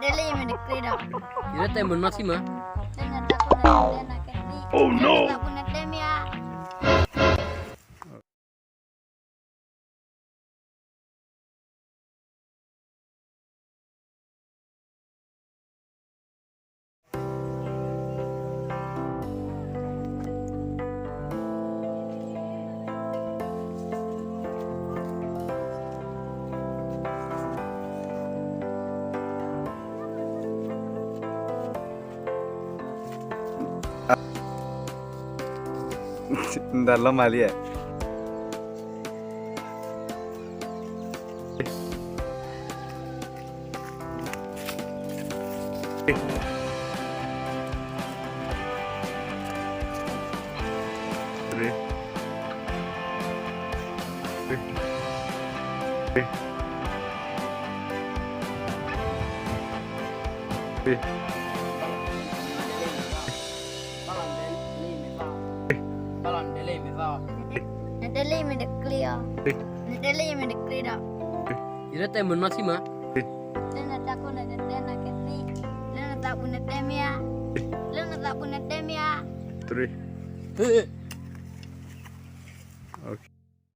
Dali me declare. Ira temen masih mah. Dengan takut dan anak ini. Oh no. Tak punya dem ya. Ntar lo mali ya. Dali me declare. Dali me declare. Ira temen masih mah. Dengan takut dan anak ini. Dengan tak punya dem ya. Dengan tak punya dem ya. Terus. Eh,